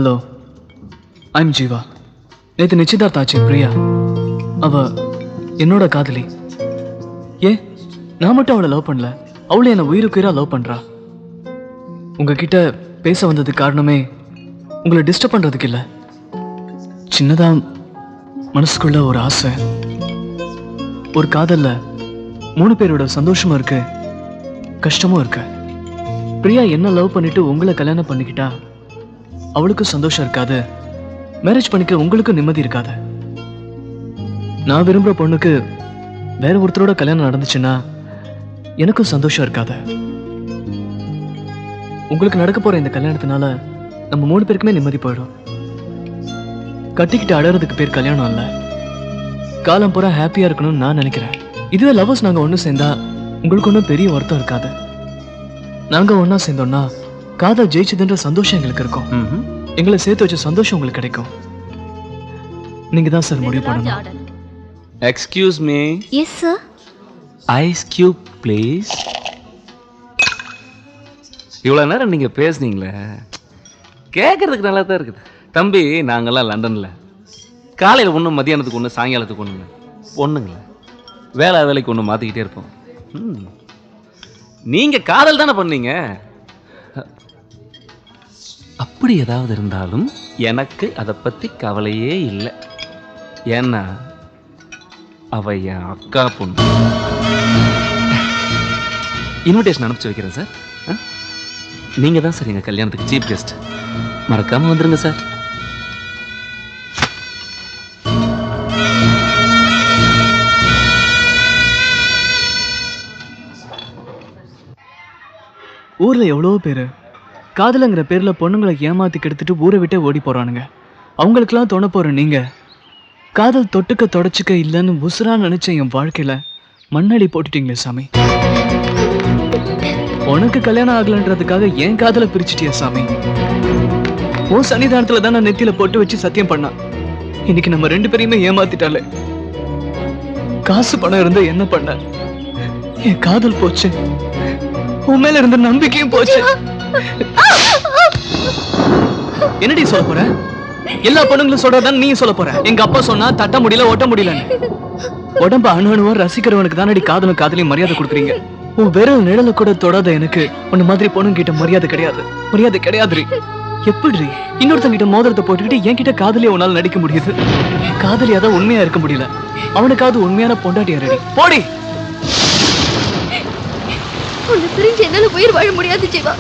Hello, I'm Jeeva. நேற்று நிச்சயதார்த்தாச்சு பிரியா. அவ என்னோட காதலி. ஏன் நான் மட்டும் அவளை லவ் பண்ணல, அவளை என்னை உயிருக்குயிரா லவ் பண்றா. உங்ககிட்ட பேச வந்ததுக்கு காரணமே உங்களை டிஸ்டர்ப் பண்றதுக்கு இல்லை. சின்னதா மனசுக்குள்ள ஒரு ஆசை. ஒரு காதல்ல 3 பேரோட சந்தோஷமும் இருக்கு, கஷ்டமும் இருக்கு. பிரியா என்ன லவ் பண்ணிட்டு உங்களை கல்யாணம் பண்ணிக்கிட்டா அவளுக்கும் சந்தோஷம் இருக்காது, மேரேஜ் பண்ணிக்க உங்களுக்கும் நிம்மதி இருக்காது. நான் விரும்புற பொண்ணுக்கு வேற ஒருத்தரோட கல்யாணம் நடந்துச்சுன்னா எனக்கும் சந்தோஷம் இருக்காது. உங்களுக்கு நடக்க போற இந்த கல்யாணத்தினால நம்ம 3 பேருக்குமே நிம்மதி போயிடும். கட்டிக்கிட்டு அழறதுக்கு பேர் கல்யாணம் இல்ல, காலம் பூரா ஹாப்பியா இருக்கணும்னு நான் நினைக்கிறேன். இதுவே லவ்வர்ஸ் நாங்க ஒண்ணு சேர்ந்தா உங்களுக்கு ஒன்றும் பெரிய வருத்தம் இருக்காது. நாங்க ஒன்னா சேர்ந்தோம்னா காதல் ஜெயிச்சதுன்ற சந்தோஷம் எங்களுக்கு இருக்கும். எங்களை சேர்த்து வச்ச சந்தோஷம் உங்களுக்கு கிடைக்கும். நீங்க தான் சார் முடிவு பண்ணணும். Excuse me. Yes sir. Ice cube please. இவ்வளோ நேரம் நீங்கள் பேசுனீங்களே, கேட்குறதுக்கு நல்லா தான் இருக்குது. தம்பி, நாங்கள்லாம் லண்டனில் காலையில் ஒன்று, மதியானத்துக்கு ஒன்று, சாயங்காலத்துக்கு ஒன்று, பொண்ணுங்கள வேலைக்கு ஒன்று மாற்றிக்கிட்டே இருப்போம். நீங்கள் காதல் தானே பண்ணீங்க. அப்படி ஏதாவது இருந்தாலும் எனக்கு அதை பற்றி கவலையே இல்லை. ஏன்னா அவ என் அக்கா பொண்ணு. இன்விடேஷன் அனுப்பிச்சு வைக்கிறேன் சார். நீங்கள் தான் சார் எங்கள் கல்யாணத்துக்கு சீஃப் கெஸ்ட். மறக்காமல் வந்துடுங்க சார். ஊர்ல எவ்வளோ பேரு காதலுங்கிற பேர்ல பொண்ணுங்களை ஏமாத்தி கெடுத்துட்டு ஊரை விட்டே ஓடி போறானுங்க. அவங்களுக்கெல்லாம் தோண போற நீங்க காதல் தொட்டுக்க தொடச்சிக்க இல்லைன்னு உசுரா நினைச்ச என் வாழ்க்கையில மண்ணடி போட்டுட்டீங்களே சாமி. உனக்கு கல்யாணம் ஆகலன்றதுக்காக என் காதலை பிரிச்சுட்டியா சாமி. உன் சன்னிதானத்துல தான் நான் நெத்தியில போட்டு வச்சு சத்தியம் பண்ணா. இன்னைக்கு நம்ம 2 பேரையுமே ஏமாத்திட்டாலே. காசு பணம் இருந்தா என்ன பண்ண? என் காதல் போச்சு, உன் மேல இருந்த நம்பிக்கையும் போச்சு. என்னடி சொல்ல போற? எல்லா பொண்ணுங்களும் சொல்றதான் நீ சொல்ல போற. எங்க அப்பா சொன்னா தட்ட முடியல, ஓட்ட முடியலன்னு. உடம்ப அணுவா ரசிக்கிறவனுக்கு தானடி காதலும் காதலையும் மரியாதை கொடுக்குறீங்க. உன் விரல் நிழல கூட தொடாத எனக்கு உன்ன மாதிரி பொண்ணுங்க கிட்ட மரியாதை கிடையாது. மரியாதை கிடையாதுரி. எப்படி இன்னொருத்தங்கிட்ட மோதிரத்தை போட்டுக்கிட்டு என்கிட்ட காதலியா உன்னால நடிக்க முடியுது? காதலியாதான் உண்மையா இருக்க முடியல. அவனுக்காவது உண்மையான பொண்டாட்டியா ரெடி போடி. உன்னை பிரிஞ்சு என்னால உயிர் வாழ முடியாது ஜீவா.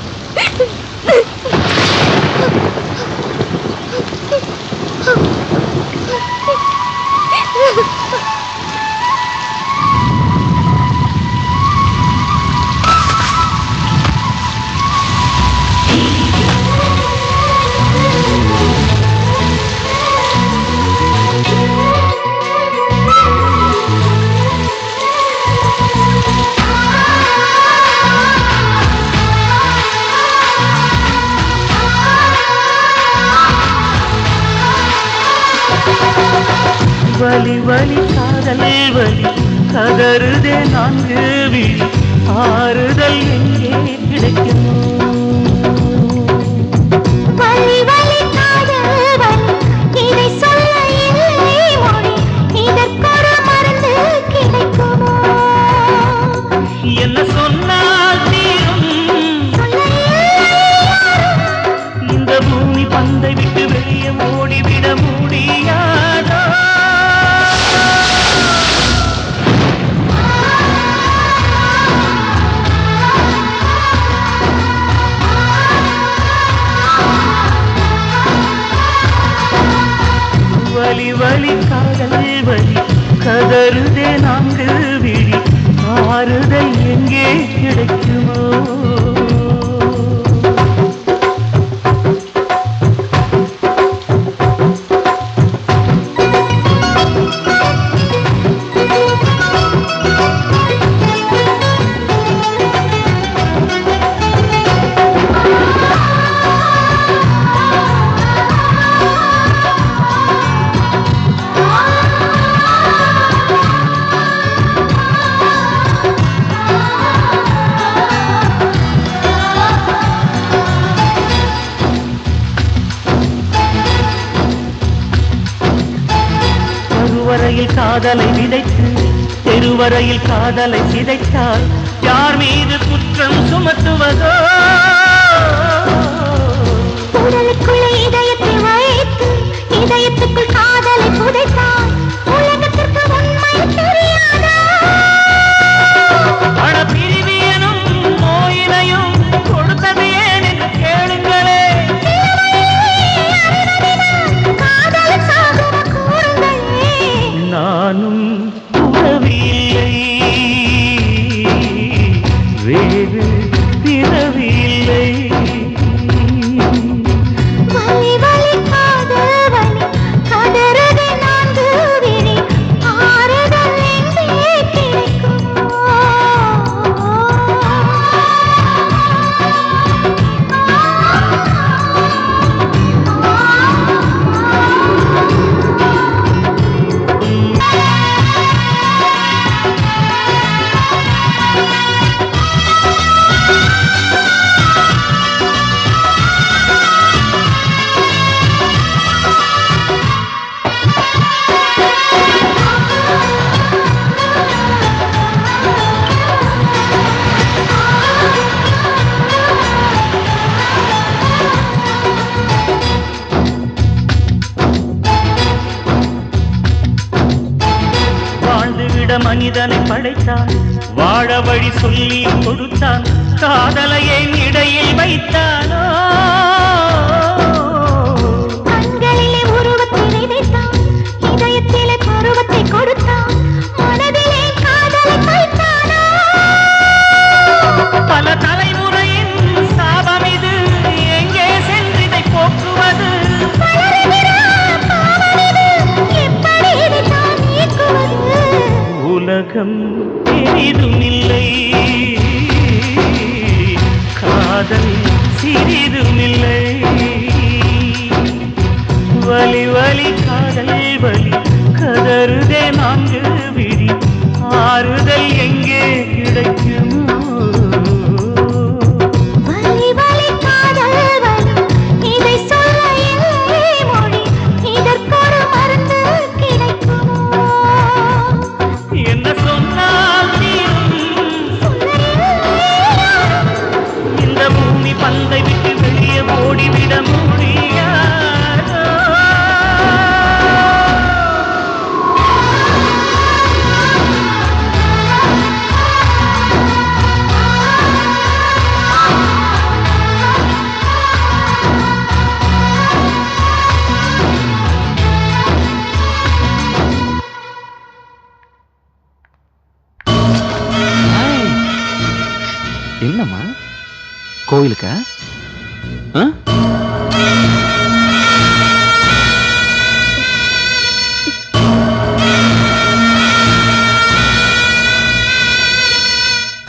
வலி வலி காதல் வலி கதறுதே 4 விழி, ஆறுதல் எங்கே கிடைக்குமோ? வலி வலி காதல் வலி இதை சொல்ல இல்லை மொழி, இதற்கொரு மருந்து கிடைக்குமோ? என்ன சொன்னால் தீரும் இந்த பூமி பந்தை விட்டு வெளியே ஓடிவிட முடியாதோ? தெருவரையில் காதலை விதைத்து தெருவரையில் காதலை சிதைத்தால் யார் மீது குற்றம் சுமத்துவதோ? உடலுக்குள்ள இதயத்தை வைத்து இதயத்துக்குள் காதலை புதைத்தால் உலகத்திற்கு உண்மை தெரியாதா? பண பிரிவியனும் நோயினையும் கொடுத்தது ஏன் என்று கேளுங்களே. காதல் சாகுவ கூறுங்களே. நானும் உறவில்லை, வேறு பிறவில்லை. வலி வலி காதல் வலி கதறுதே நான்கு விழி ஆறுதல் எங்கே கிடைக்குமோ? வாழ்ந்துவிட மனிதனை படைத்தான், வாழ வழி சொல்லி கொடுத்தான், காதலையை இடையில் வைத்தானோ? கண்களிலே உருவத்தை விதைத்தான் இதயத்திலே பருவத்தை கொடுத்தான் மனதிலே காதலை வைத்தானோ? பல தலைமுறையின் சாபம் இது, எங்கே சென்றிதை போக்குவது? உலகம் பெரிதுமில்லை, காதல் சிறிதுமில்லை. வலி வலி காதல் வலி கதறுதே நான்கு விழி ஆறுதல் எங்கே கிடைக்குமோ? வலி வலி காதல் வலி இதை சொல்ல இல்லை மொழி இதற்கொரு மருந்து கிடைக்குமோ? என்ன சொன்னால் தீரும் இந்த பூமி பந்தை விட்டு வெளியே ஓடிவிட முடியாதோ? என்னம்மா கோயிலுக்கா? ஆ?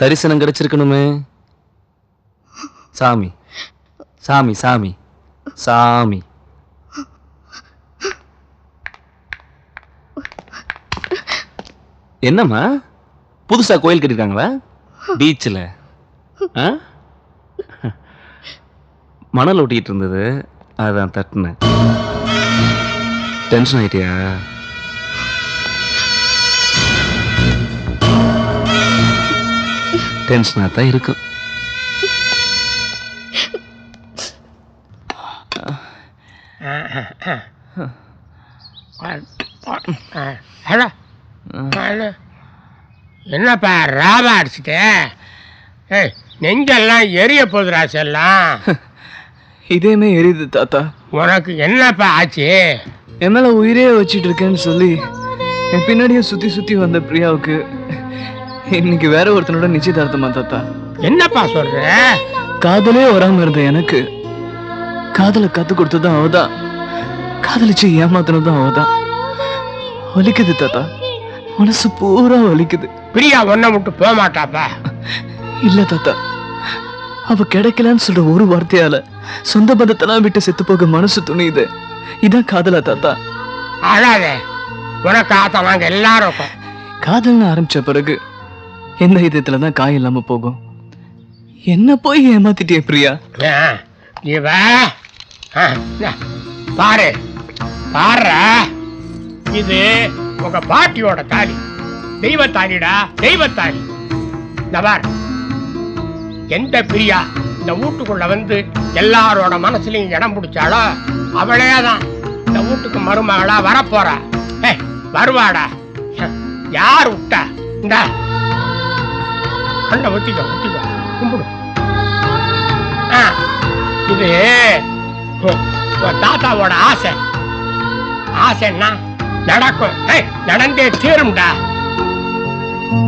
தரிசனம் கிடைச்சிருக்கணுமே. சாமி சாமி சாமி சாமி. என்னம்மா புதுசா கோயில் கட்டிருக்காங்களா பீச்சில்? மணல் ஒட்டிட்டு இருந்தது, அதான் தட்டினேன். டென்ஷன் ஆயிட்டியா? டென்ஷனாக தான் இருக்கும். என்னப்பா ராபா அடிச்சுட்டு? ஏய், நெஞ்செல்லாம் எரிய போகுது ராசெல்லாம். இதேமே எரியுது தாத்தா. உனக்கு என்னப்பா ஆச்சு? என் மேல உயிரே வச்சிட்டு இருக்கேன்னு சொல்லி என் பின்னாடியே சுத்தி சுத்தி வந்த பிரியாவுக்கு இன்னைக்கு வேற ஒருத்தனோட நிச்சயதார்த்தமா தாத்தா. என்னப்பா சொல்ற? காதலே வராம இருந்த எனக்கு காதலை கத்து கொடுத்ததும் அவதான், காதலிச்சு ஏமாத்தினதும் அவதான். வலிக்குது தாத்தா, மனசு பூரா வலிக்குது. பிரியா ஒன்ன விட்டு போக மாட்டாப்பா. இல்ல தாத்தா, அவ கிடைக்கலன்னு சொல்ற ஒரு வார்த்தையால சொந்த பந்தத்தெல்லாம் விட்டு செத்து போக மனசு துணியுது. இதான் காதலா தாத்தா? அழாதே, உனக்கு ஆத்தா நாங்க எல்லாரும் இருக்கோம். காதல்னு ஆரம்பிச்ச பிறகு எந்த இதயத்துலதான் காய் இல்லாம போகும். என்ன போய் ஏமாத்திட்டே பிரியா. இவ பாரு பாரு, இது உங்க பாட்டியோட தாலி. தெய்வத்தாலிடா, தெய்வத்தாலி. நவார், எந்த பிரியா இந்த வீட்டுக்குள்ள வந்து எல்லாரோட மனசுலயும் இடம் பிடிச்சாலோ அவளேதான் இந்த வீட்டுக்கு மருமகளா வரப்போறா. வருவாடா. யார் விட்டா? இந்த அண்ட ஒத்திக்கோ, ஒத்திக்கோ, கும்பிடு. இது தாத்தாவோட ஆசை. ஆசைன்னா நடக்கும், நடந்தே தீரும்டா.